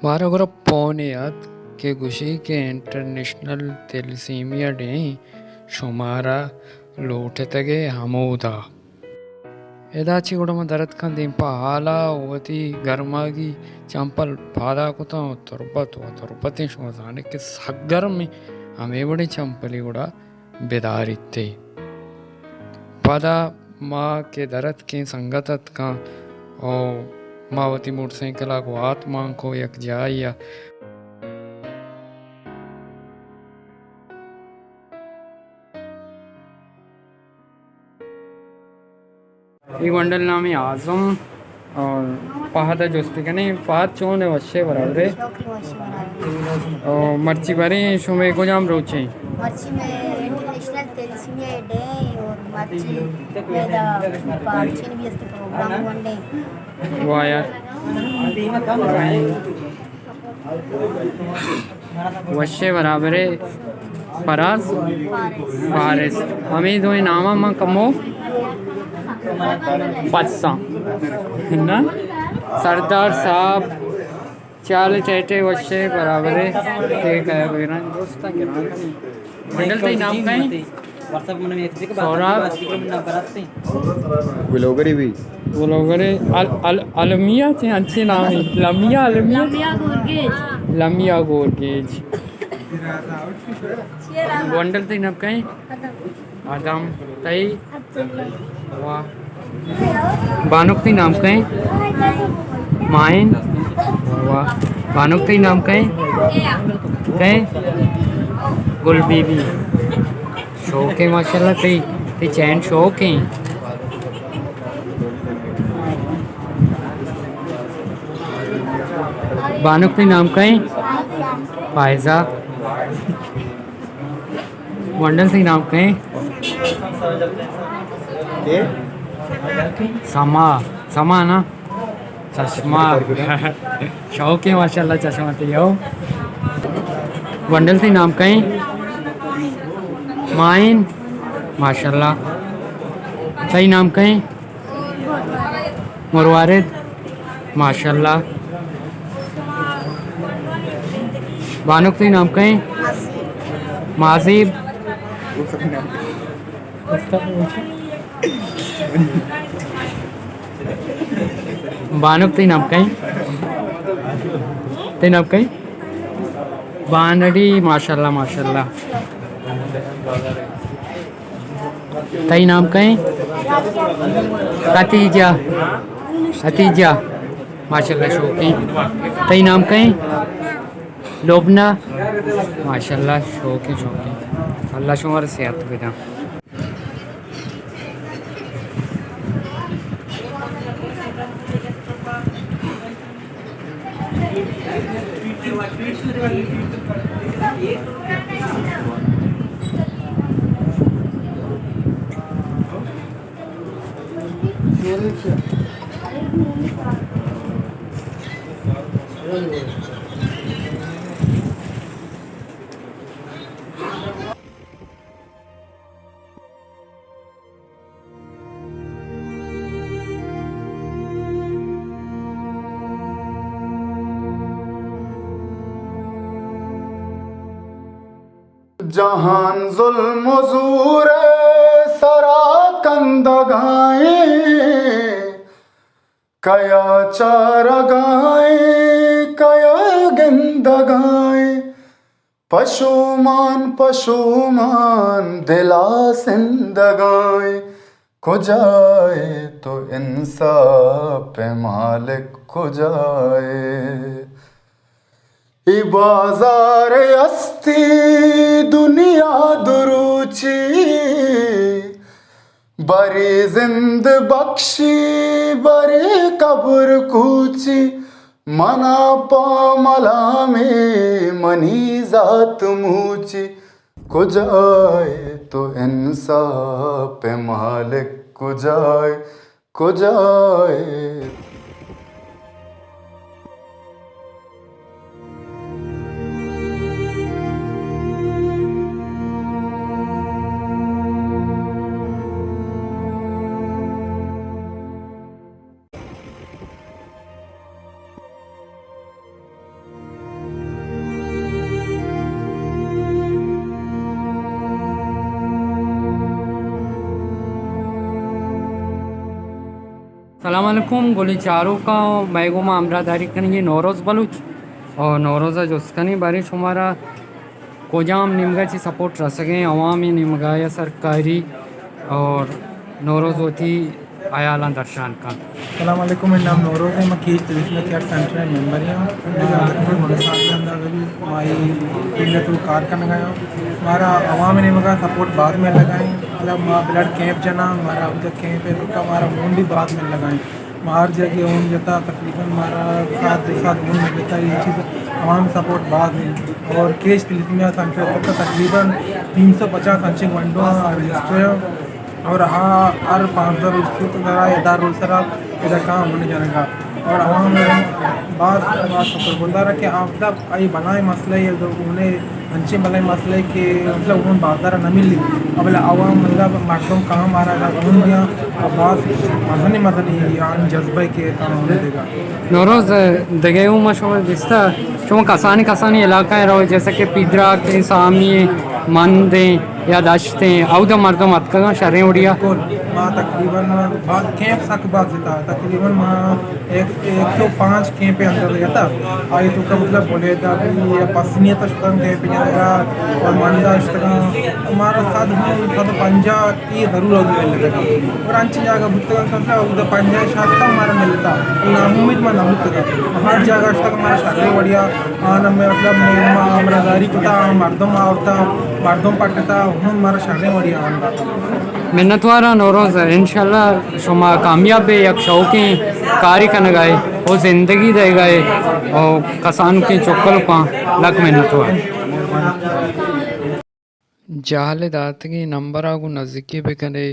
बारह पौनियत के गुशी के इंटरनेशनल तेलसीमिया डे शुमारा लोटतगे हमूदा एदाची गुडम दरद kan दिंपा हाला वती गर्मागी चंपल पादा कुता तुरबती शोजाने के सगर में हमें बड़ी चंपली गुड़ा बेदारिते पादा माँ के दरद के संगतत का और मावती मोटरसाइकिल को आत्मा को यक जाया ఈ వండల్నామి ఆజం और पहाड़ जोस्ती का नहीं पहाड़ चोन है वश्य बराबर है और मर्ची बारी शुमे को जाम रोचे मच्छी में इंटरनेशनल तेलसीमिया डे और मच्छी में दा पार्चिन भी अस्ते प्रोग्राम वनडे वाह यार वश्य बराबर है परास पारिस हमें दो नाम हम कमो पस्सा ना सरदार साहब चाल चैटे वश्य बराबर है ठीक है बेरा दोस्ता के नाम मंडल का नाम का है व्हाट्सएप में मैसेज के सौरभ नाम कराते विलोगरी भी वो लोग अलमिया से अच्छे नाम है लमिया अलमिया लमिया गोरगेज वंडल ते नाम का है आदम तई वाह बानुक्ति नाम का है माइन वाह बानुक्ति नाम का है गुल बीबी शौक है माशाल्लाह ते चैन शौक है बानुक्ति नाम का है फायजा वंडल सिंह नाम का है समा समा ना चश्मा शौक है माशाल्लाह चश्मा तो यो वंडल सिंह नाम का है माइन माशाल्लाह सही नाम का है मुरवारिद माशाल्लाह बानुक्ति नाम का है माजिब बानुक्ति नाम का है ते नाम का है बानडी माशाल्लाह माशाल्लाह तई नाम का है खतीजा खतीजा माशाल्लाह शौकी तई नाम का है लोबना माशाल्लाह शौकी शौकी अल्लाह शुमार सेहत बिना जहान जुल्म ज़ूर सरा कंदगाए कया चारा गाए कया गंदगाए पशुमान पशुमान दिला सिंदगाए को जाए तो इंसाफ मालिक को जाए बाजार अस्ती दुनिया दुरूची बरे जिंद बख्शी बरे कब्र कूची मना पामला में मनी जात मूची को जाए तो इंसाफ मालिक को जाए अस्सलाम वालेकुम गोली चारों का मैगो में आमरादारी करेंगे नौरोज़ बलूच और नौरोज़ा जोस्कनी बारी शुमारा कोजाम निमगा ची सपोर्ट रसगे अवामी निमगा या सरकारी और नौरोज़ होती आयाला दर्शान का अस्सलाम वालेकुम मेरा नाम नौरोज़ है मैं कीज तरीक़ा केयर सेंटर में मेंबर हूँ मैं साथ के अंदर भी हमारी इन्हें तो कार करने गया हमारा आवाम ने मगा सपोर्ट बाद में लगाएं मतलब ब्लड कैंप जना हमारा उधर कैंप है तो हमारा खून भी बाद में लगाएं मार जगह ऊन जाता तकरीबन हमारा साथ ऊन में जाता ये चीज़ आवाम सपोर्ट बाद में और केज तरीक़ा सेंटर का तकरीबन 350 अंशिक वंडो रजिस्टर और हाँ हर 5 रोज़ तो ज़रा इधर रोज़ सरा इधर काम होने जाएगा और हम बात बोलता रहा कि आप मतलब आई बनाए मसले ये जो उन्हें अंचे बनाए मसले के मतलब उन्होंने बाजार न मिली अब आवाम मतलब मर्दों काम आ रहा है उन दिया और बात मजनी यान जज्बे के काम होने देगा नौरोज़ दगे मशहूर दिस्ता शुमा कसानी इलाका रहो जैसे कि पिदरा के सामने मंदे या दश्तें आउदा मर्दों मत का शरें उड़िया बिल्कुल माँ तकरीबन बात कैंप सक बात देता तकरीबन माँ 105 कैंप पे अंदर रहता आई तो का मतलब बोले था कि ये पसनीत अश्तम कैंप पे जाएगा और मंदा अश्तम हमारा साथ हम पंजा की ज़रूर होगी मिलेगा और अंची जगह बुत्ता का उधर पंजा शास्त्र हमारा मिलता नामुमित में नामुत हर जगह अश्तम हमारा शादी बढ़िया आना में मतलब आमरादारी कुता मर्दों आवता मर्दों पटता हम हमारा शादी बढ़िया आना मिन्नत वारा नौरोज़ इंशाल्लाह शुमा कामयाब है एक शौकी कारी करने गए और ज़िंदगी दे गए और कसान की चौकल का लक मिन्नत हुआ जाहले दातगी नंबर आगु नज़दीकी बेकने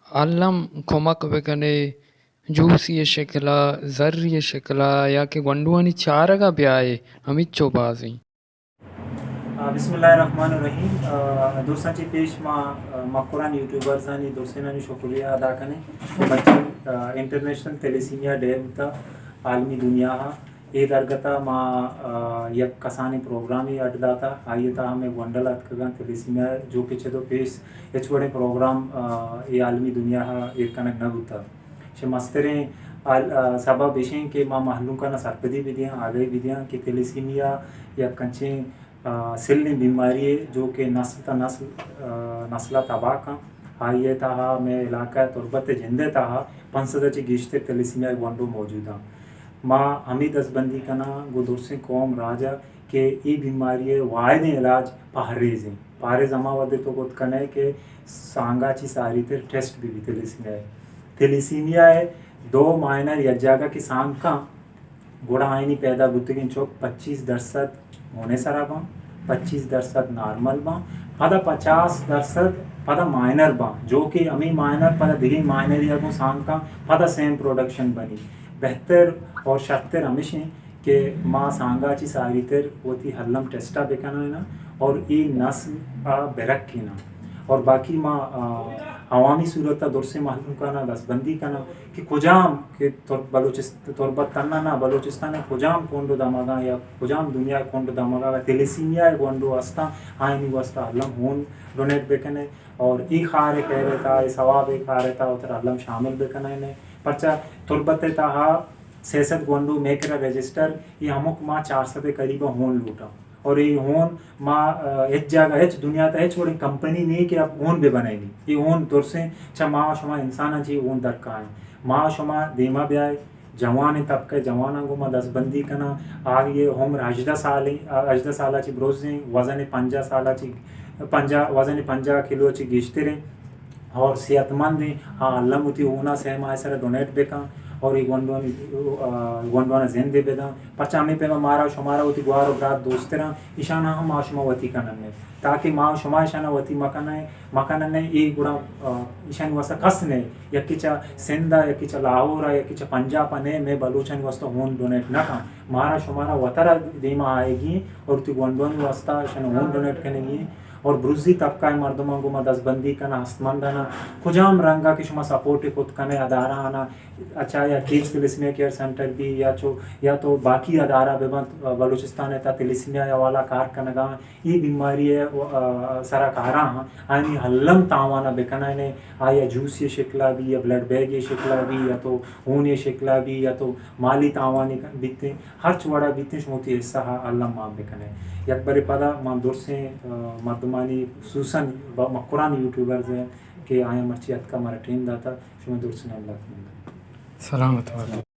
अल्लम खुमक बेकने जूस ये शिकला ज़र ये शिकला या कि वंडुआनी चार का ब्याए अमित चौबाजी बिस्मिल्लाहिर्रहमानिर्रहीम दोस्तांची पेश मकुरान यूट्यूबर्स आणि दोस्तांनी शुक्रिया अदा करने बच्चे इंटरनेशनल थैलेसीमिया डे होता आलमी दुनिया हा ये दरगता यक कसानी प्रोग्राम ही अटदा था आइए था हमें वंडल अटकगा थैलेसीमिया जो पीछे तो पेश एच बड़े प्रोग्राम ये आलमी दुनिया हा एक कनक न होता शे मस्तरे सबब बेशें के महलूम का न सरपदी विधियाँ आगे विधियाँ कि थैलेसीमिया या कंचे सिलनी बीमारी है जो कि नस्ल नस्ला तबाह का आइए था में इलाका तुरबत जिंदे था 500 गिश्ते थैलेसीमिया वंडो मौजूद हैं माँ हमी दसबंदी कना गुदुरसे कौम राजा के ई बीमारी है वायद इलाज पहरेज हैं पहरेज अमा वदे तो कुछ कने के सांगाची सारी थे टेस्ट भी थैलेसीमिया है 2 माइनर यज्जागा की सांग का गुड़ा आईनी पैदा बुतगिन चौक 25% होने सरा बा 25% नॉर्मल बा पदा 50% पदा माइनर बा जो कि अमी माइनर पदा दिगी माइनर या को सांग का पदा सेम प्रोडक्शन बनी बेहतर और शर्तर हमेशा के माँ सांगा ची सारितर होती हल्लम टेस्टा बेकना है ना और ये नस्ल बेरक की ना और बाकी माँ अवामी सूरत दूर से मालूम करना दसबंदी करना कि खुजाम के तुरबत करना ना बलूचिस्तान खुजाम कोंडो दमागा या खुजाम दुनिया कोंडो दमागा थैलेसीमिया कोंडो अस्ता आईनी वस्ता अल्लम होन डोनेट बेकने और ई खारे कह रहता है सवाब एक खा रहता उतर अल्लम शामिल बेकना ने परचा तुरबत ता हा सेसत गोंडो मेकरा रजिस्टर ये हमक माँ 400 के करीब होन लूटा और ये होन माँ एक जगह है दुनिया तो है छोड़ी कंपनी नहीं कि आप ओन भी बनाएगी ये ओन दूर से अच्छा माँ शुमा इंसान जी ओन दरका है माँ शुमा देमा ब्याय जवान तबके जवाना को माँ दसबंदी करना आग ये होम 18 साल ची ब्रोजे वजन 50 साल ची 50 किलो ची गिश्ते रहे और सेहतमंद है हाँ अल्लाह मुती होना सहमा ऐसा डोनेट बेका और ये गोंडवाना जिंदे बेदा पचामी पे मारा शुमारा होती गुआर और रात दोस्त रहा ईशाना हम आशुमा वती कनन में ताकि माँ शुमा ईशाना वती मकान ने ये गुड़ा ईशान वस्ता कस ने यकीचा सिंधा यकीचा लाहौर यकीचा पंजाब ने में बलूचन वस्ता होन डोनेट ना का मारा शुमारा वतरा देमा आएगी और ती गोंडवानी वस्ता ईशान होन डोनेट करेंगी और ब्रुजी तबका मर्दमा गुमा दसबंदी कना हस्तमंदाना खुजाम रंगा कि शुमा सपोर्ट खुद कने अदारा आना अच्छा या किड्स तिलिस्मिया केयर सेंटर भी या तो बाकी अदारा बेबंत बलूचिस्तान है तिलिस्मिया या वाला कार कनगा ये बीमारी है सारा कारा हाँ आनी हल्लम तावाना बेकना ने आया जूस ये शिकला भी या ब्लड बैग ये शिकला भी या तो ऊन ये शिकला भी या तो माली तावानी बीते हर चुवाड़ा बीते शमोती हिस्सा अल्लाह माँ बेकने एक बारी पदा माँ दूर से मर्दमानी सूसन कुरान यूट्यूबर्स हैं कि आया मर्ची का हमारा टीम दाता शुमा दूर से अल्लाह सलामत वाला